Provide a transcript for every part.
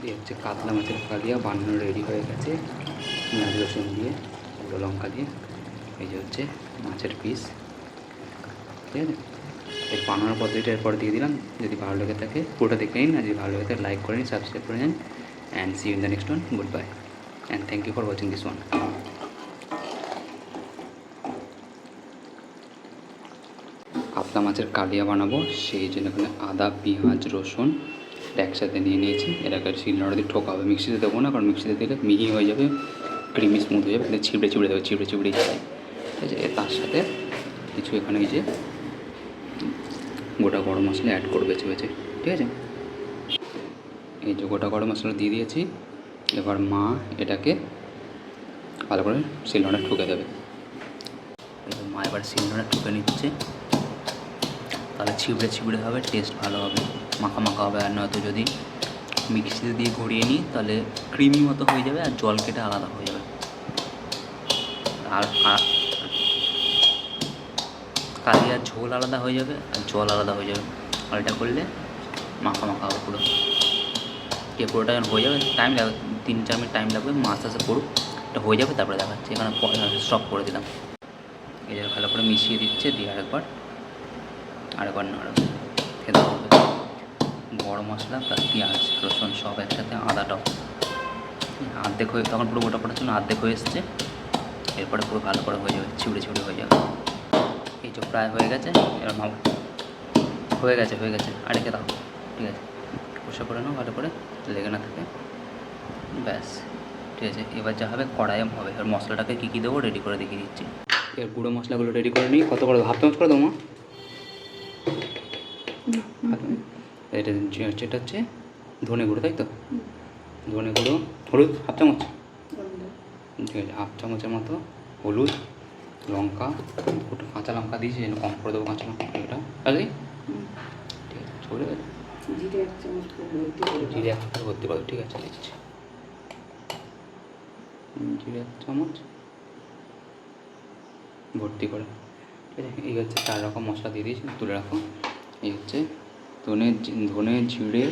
এই হচ্ছে কাতলা মাছের কালিয়া বানানো রেডি হয়ে গেছে পেঁয়াজ রসুন দিয়ে, গুঁড়ো লঙ্কা দিয়ে। এই যে হচ্ছে মাছের পিস, ঠিক আছে। এই বানানোর পদ্ধতিটা এরপর দিয়ে দিলাম। যদি ভালো লেগে থাকে পুরোটা দেখে নিন, আর যদি ভালো লেগে থাকে লাইক করে নিন, সাবস্ক্রাইব করে নিন। And see you in the next one. Goodbye and thank you for watching this one. কাতলা মাছের কালিয়া বানাবো, সেই জন্য এখানে আদা পেঁয়াজ রসুন একসাথে নিয়ে নিয়েছি। এটাকে শিলনোড়া দিয়ে ঠোকা হবে, মিক্সিতে দেবো না, কারণ মিক্সিতে দিলে মিহি হয়ে যাবে, ক্রিমি স্মুথ হয়ে যাবে, ছিঁড়ে ছিঁড়ে দেবে, ছিঁড়ে ছিঁড়ে যায়, ঠিক আছে। তার সাথে কিছু এখানে এই যে গোটা গরম মশলা অ্যাড করবে বেছে বেছে, ঠিক আছে। এই যে গোটা গরম মশলা দিয়ে দিয়েছি। এবার মা এটাকে ভালো করে শিলনোড়া ঠুকে দেবে। মা এবার শিলনোড়া ঠুকে নিচ্ছে, তাহলে ছিবড়ে ছিবড়ে হবে, টেস্ট ভালো হবে, মাখা মাখা হবে। আর নয়তো যদি মিক্সিতে দিয়ে ঘুরিয়ে নিই তাহলে ক্রিমি মতো হয়ে যাবে আর জল কেটে আলাদা হয়ে যাবে। আর কালিয়ার ঝোল আলাদা হয়ে যাবে আর জল আলাদা হয়ে যাবে। আর এটা করলে মাখা মাখা হবে পুরো। পুরোটা যখন হয়ে যাবে টাইম লাগবে, 3-4 মিনিট টাইম লাগবে, মাছ আসে পড়ুক, এটা হয়ে যাবে, তারপরে দেখাচ্ছি। এখানে স্টপ করে দিলাম। এই যে ভালো করে মিশিয়ে দিচ্ছে, দিয়ে আরেকবার নাড়া খেতে হবে। গরম মশলা প্লাস পেঁয়াজ রসুন সব একসাথে, আদাটাও অর্ধেক হয়ে, তখন পুরো গোটা পড়ার জন্য অর্ধেক হয়ে এসছে। এরপরে পুরো ভালো করে হয়ে যাবে, ছিঁড়ে ছিঁড়ে হয়ে যাবে। এই যে প্রায় হয়ে গেছে, এবার হয়ে গেছে আর রেখে দাও, ঠিক আছে। কষা করে নাও ভালো করে, লেগে না থাকে, ব্যাস, ঠিক আছে। এবার যা হবে কড়াইয়ে হবে। এবার মশলাটাকে কী দেবো রেডি করে দেখিয়ে দিচ্ছি। এর গুঁড়ো মশলাগুলো রেডি করে নিই। কত করে হাফ চামচ করে দেবো মা? এটা যেটা হচ্ছে ধনে গুঁড়ো, তাই তো? ধনে গুঁড়ো, হলুদ হাফ চামচ, ঠিক আছে, হাফ চামচের মতো হলুদ, লঙ্কা, দুটো কাঁচা লঙ্কা দিয়েছি, যেন কম করে দেবো কাঁচা লঙ্কা, এটা বুঝলি, ঠিক আছে। চলে গেছে, জিরে 1 চামচ ভর্তি করো, ঠিক আছে, দিচ্ছি জিরে 1 চামচ ভর্তি করে, ঠিক আছে। এই হচ্ছে 4 রকম মশলা দিয়ে দিয়েছি, তুলে রাখো। এই হচ্ছে ধনে জিরে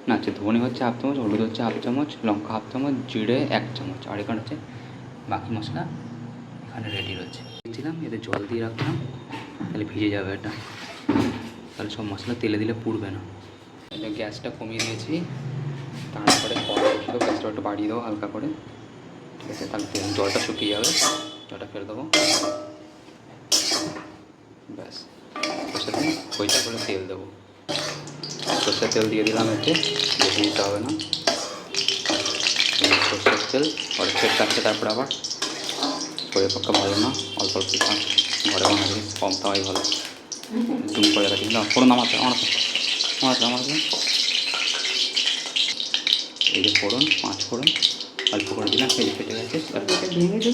না, হচ্ছে ধনে হচ্ছে হাফ চামচ, হলুদ হচ্ছে হাফ চামচ, লঙ্কা হাফ চামচ, জিরে 1 চামচ, আর এখানে হচ্ছে বাকি মশলা এখানে রেডি রয়েছে। দিয়েছিলাম, এতে জল দিয়ে রাখলাম, তাহলে ভিজে যাবে এটা, তাহলে সব মশলা তেলে দিলে পুড়বে না। এটা গ্যাসটা কমিয়ে দিয়েছি, তারপরে কড়াই বসিয়ে গ্যাসটা একটু বাড়িয়ে দেবো হালকা করে, ঠিক আছে। তাহলে জলটা শুকিয়ে যাবে, জলটা ফেলে দেবো, ব্যাস। ওর সাথে খইটা করে তেল দেবো, সর্ষের তেল দিয়ে দিলাম, এতে বেশি দিতে হবে না, সর্ষের তেল। পরে ফের থাকছে, তারপরে আবার শরীরের পক্ষে ভালো না, অল্প অল্প খান, ঘরে বানালে কম খাওয়াই ভালো। জুম করে রাখি না, ফোড়ন আমার এই যে ফোড়ন, 5 ফোড়ন অল্প করে দিলাম, এই যে ফেটে গেছে,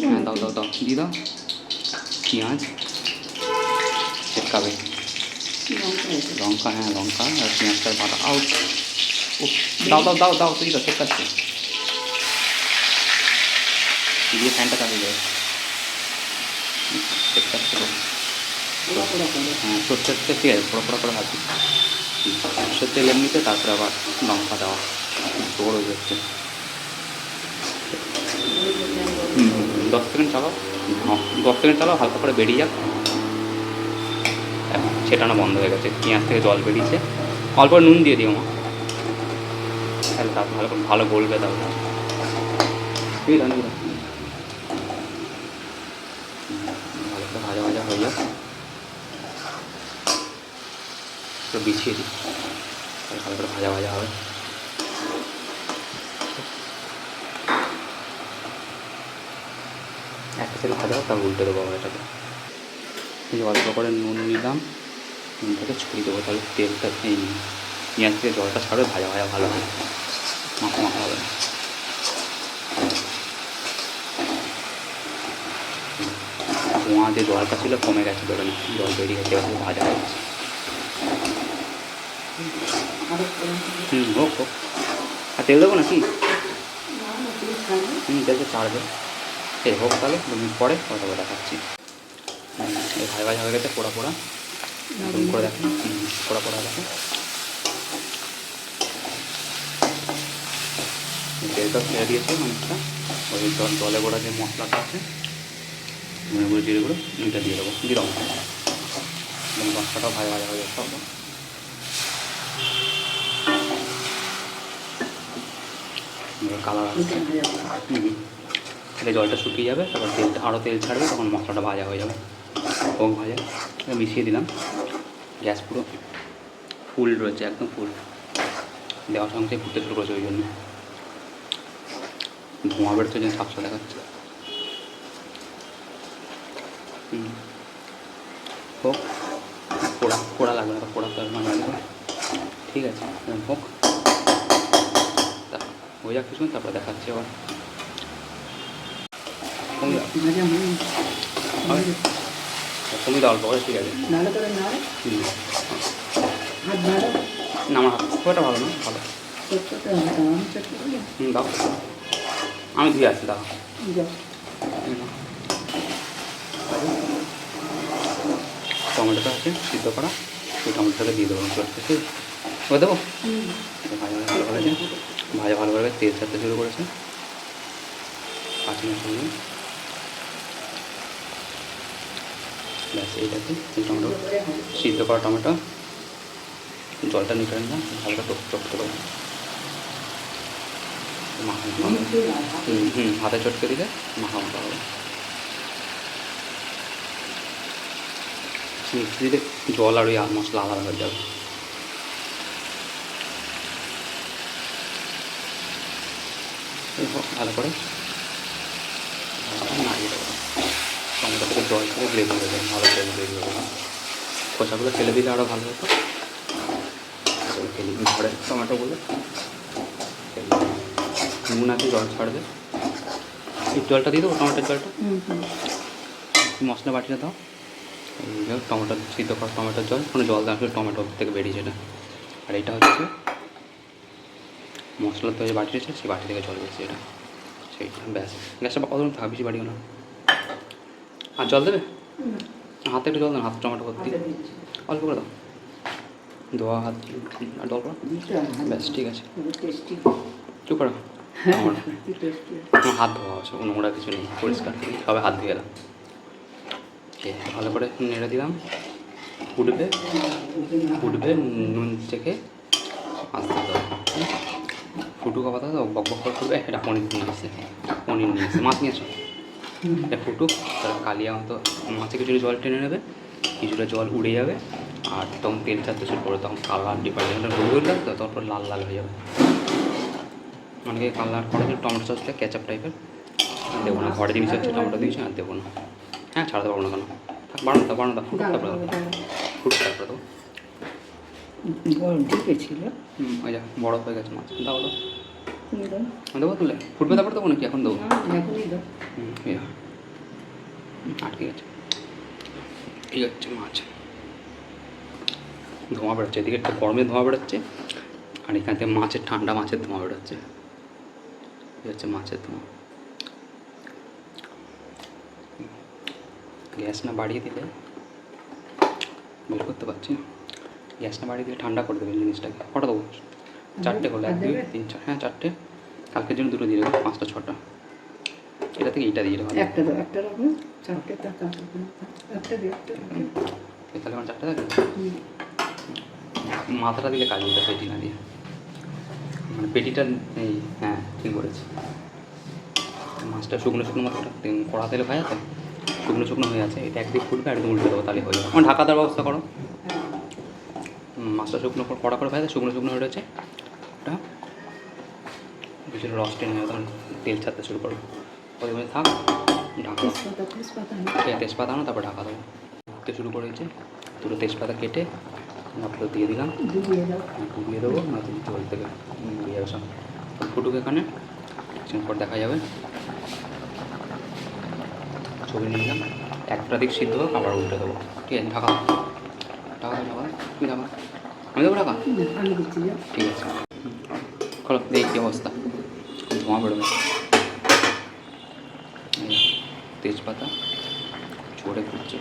হ্যাঁ দাও দিয়ে দাও। পেঁয়াজ চেটকাবে, লঙ্কা, হ্যাঁ লঙ্কা আর পেঁয়াজটা বাটা আউট, দাও তুই দাও, চেটকাচ্ছে দিয়ে ফ্যানটা চালিয়ে দেবে, চেটকাচ্ছে। হ্যাঁ সর্ষের তেল, ঠিক আছে, পোড়া করে ভাবছি, সর্ষের তেল এমনিতে, তারপরে আবার লঙ্কা দেওয়া, জোর হয়ে যাচ্ছে। 10 সেকেন্ড চালাও, 10 সেকেন্ড চালাও, হালকা করে বেরিয়ে যাক। ছেটানো বন্ধ হয়ে গেছে, পেঁয়াজ থেকে জল বেরিয়েছে। অল্প নুন দিয়ে দিও মা, তাহলে তারপর ভালো গলবে, তাহলে ভালো করে ভাজা হয়ে যাক, বিছিয়ে দিই, ভালো করে ভাজা হবে। একটা সাইড ভাজা হোক, তারপর উল্টে দেবো আবার এটাকে। অল্প করে নুন নিলাম, নুনটাকে ছড়িয়ে দেবো, তাহলে তেলটা এই পেঁয়াজ থেকে জলটা ছাড়বে, ভাজা ভালো হবে, মাখা হবে। ধোঁয়া যে জলটা ছিল কমে গেছে, ধরে না জল বেরিয়ে গেছে, এবার ভাজা হচ্ছে। হোক আর তেল দেবো নাকি? তেলটা ছাড়বে, এই হোক, তাহলে 2 মিনিট পরে কথা দেখাচ্ছি। এই ভাজা হয়ে গেছে, পোড়া করে দেখেন, পোড়া দেখেন, তেলটা ছেড়ে দিয়েছে অনেকটা। ওই জলে গোড়া যে মশলাটা আছে ধনে গুঁড়ো জিরে গুঁড়ো ওইটা দিয়ে দেবো, দিয়ে দেবো মশলাটাও ভাজা ভাজা হয়ে যাচ্ছে। কালার আসছে, তাহলে জলটা শুকিয়ে যাবে, তারপর তেলটা আরও তেল ছাড়বে, তখন মশলাটা ভাজা হয়ে যাবে। হোক ভাজা মিশিয়ে দিলাম। গ্যাস পুরো ফুল রয়েছে, একদম ফুল, দেওয়ার সঙ্গে ফুটতে শুরু করেছে, ওই জন্য ধোঁয়া বেরোচ্ছে, যেন সাপসা দেখাচ্ছে। হোক, পোড়া পোড়া লাগবে না, পোড়া তো মানে ঠিক আছে। হোক, হয়ে যাক কিছু, তারপরে দেখাচ্ছি আবার। কমই দাও অল্প করে, ঠিক আছে। না, আমার হাত খুব একটা ভালো না, ভালো। দাও, আমি ধুয়ে আসছি, দাও। টমেটোটা আছে সিদ্ধ করা, ওই টমেটোটাকে দিয়ে দেবো, ঠিক ওই দেবো। ভাজা ভালো করেছে, ভাজা ভালো করে তেল ছাড়তে শুরু করেছে। কাঁচা সঙ্গে ব্যাস, এইটাতে টমেটো সিদ্ধ করা টমেটো, জলটা নিতে নিলাম, হালকা চটকে দেবো। হাতে চটকে দিলে মাখা মাখা হবে। মিক্সি দিলে জল আর ওই মশলা আলাদা হয়ে যাবে। ভালো করে নাড়িয়ে দেবো, টমেটো থেকে জল থেকে গ্রেভি হয়ে যাবে, ভালো করে গ্রেভি হবে। খোসাগুলো ফেলে দিলে আরও ভালো হতো। ফেলি ঘরে টমেটোগুলো নুন আছে, জল ছাড়বে, এই জলটা দিয়ে দেবো, টমেটোর জলটা। মশলা বাটিটা দাও, টমেটো সিদ্ধ করা টমেটোর জল, কোনো জল দেওয়া আসলে টমেটো থেকে বেরিয়েছে এটা। আর এটা হচ্ছে মশলা তো যে বাটি রয়েছে, সেই বাটি থেকে জল বেরিয়েছে এটা, সেইটা। ব্যাস, গ্যাসটা কতক্ষণ থাকা, বেশি বাড়িও না। আর জল দেবে, হাতে একটু জল দেন, হাত টমেটো ভর্তি, অল্প করে দাও, ধোয়া হাত আর জল করো, ব্যাস ঠিক আছে। চুপ করো, আমার হাত ধোয়া আছে, নোংরা কিছু নেই, পরিষ্কার, সবাই হাত ধুয়ে এলাম। ভালো করে নেড়ে দিলাম, ফুটবে ফুটবে, নুন চেখে আস্তে আস্তে ফুটুক, আবার দাদা বক বক করে ফুটবে। এটা পনির নিয়ে এসে, পনির নিয়ে এসে, মাছ নিয়ে আসো, এটা ফুটুক। তার কালিয়া মতো মাছে কিছুটা জল টেনে নেবে, কিছুটা জল উড়ে যাবে, আর তখন তেল ছাড়তে শুরু করে, তখন কালার ডিপার্টমেন্ট হলুদ লাগবে, তারপর লাল লাল হয়ে যাবে। অনেকে কালার করে টমেটো সসটা ক্যাচআপ টাইপের, দেবো না, ঘরে জিনিস হচ্ছে টমেটো দিয়েছি, আর দেবো না। হ্যাঁ, ছাড়াতে পারবো না কেন, থাক, বাড়ানো দাও, বাড়ানো দাও, ফুট তারপরে দেবো, ফুট তারপরে দেবো। ওই যা বড় হয়ে গেছে মাছ, দাও দাও, দেবো তুলে, ফুটবে তারপরে দেবো নাকি, এখন দেবো? আটকে গেছে, ঠিক আছে। মাছ ধোঁয়া বেরোচ্ছে, এদিকে একটা গরমে ধোঁয়া বেরোচ্ছে, আর এখান থেকে মাছের ঠান্ডা মাছের ধোঁয়া বেরোচ্ছে, এই হচ্ছে মাছের ধোঁয়া। গ্যাস না বাড়িয়ে দিলে, বের করতে পারছি না, গ্যাস না বাড়িয়ে দিলে ঠান্ডা করে দেবে জিনিসটাকে। কটা দেবো? 4টে হলো, 1 2 3 4, হ্যাঁ 4টে, কালকের জন্য 2টো দিয়ে দেবো, 5টা 6টা, এটা থেকে এইটা দিয়ে দেবো, তাহলে আমার 4টে থাকে। মাথাটা দিলে কাজ দিতে, পেটি না দিয়ে, মানে পেটিটা এই, হ্যাঁ ঠিক বলেছি। মাছটা শুকনো শুকনো মাছটা কড়া তেলে ভাজা তো, শুকনো শুকনো হয়ে আছে, এটা একদিক ফুটবে, একদম উল্টে দেবো, তাহলে হয়ে যাবে। আমার ঢাকা দেওয়ার ব্যবস্থা করো, মাছটা শুকনো কড়া করে ভাজা, শুকনো শুকনো হয়ে রয়েছে, ওটা কিছুটা রস টেনে নেবে, তখন তেল ছাড়তে শুরু করো, ওই থাক, ঢাকা। তেজপাতা আনো, তারপর ঢাকা দেবো। উঠতে শুরু করেছে, 2টো তেজপাতা কেটে মশলা দিয়ে দিলাম, ডুবিয়ে দেবো, না তুমি জল থেকে দিয়ে আসো, ফুটুক এখানে, পর দেখা যাবে। ছবি নিয়ে নিলাম, একটা দিক সিদ্ধ হোক, আবার উল্টে দেবো, ঠিক আছে। ঢাকা ঢাকা ঢাকা, তুমি ঢাকা, আমি দেবো ঢাকা, ঠিক আছে। খোলো, দেখি কী অবস্থা, ধোঁয়া বেরোবে। তেজপাতা ছোটে ফুটছে,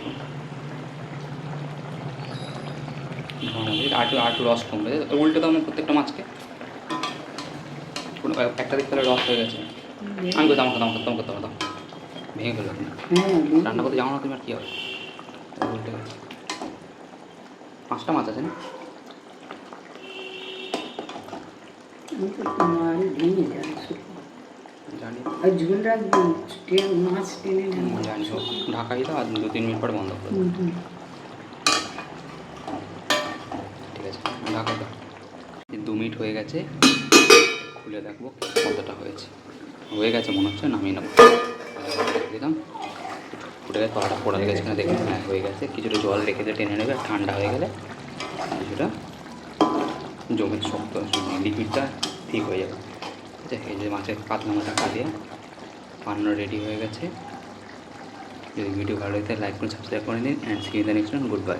আটু আটু রস কমবে, উল্টে দাও প্রত্যেকটা মাছকে, কোনো একটা দিক তাহলে রস হয়ে গেছে। আমি করতে আমার কথা দাও ভেঙে ফেলো তুমি। রান্না করতে যাও না তুমি, আর কী হবে? উল্টে গেছে। 5টা মাছ আছে না? জানি জানি হোক, ঢাকাই দাও আর 2-3 মিনিট পর বন্ধ করে দাও। ঠিক আছে, ঢাকা দাও। 2 মিনিট হয়ে গেছে, খুলে দেখবো কতটা হয়েছে। হয়ে গেছে মনে হচ্ছে, নামিয়ে নেবো। দিলাম, ফুটে গেছে, তলাটা পোড়া হয়ে গেছে কিনা দেখুন। হ্যাঁ হয়ে গেছে। কিছুটা জল রেখে দিয়ে টেনে নেবে, ঠান্ডা হয়ে গেলে কিছুটা জমে শক্ত লিকুইডটা ঠিক হয়ে যাবে। ঠিক আছে, এই যে মাছের পাতলা মাথা কালিয়া বানানো রেডি হয়ে গেছে। যদি ভিডিও ভালো লাগে তাহলে লাইক করে সাবস্ক্রাইব করে নিন। And see in the next one. Good bye.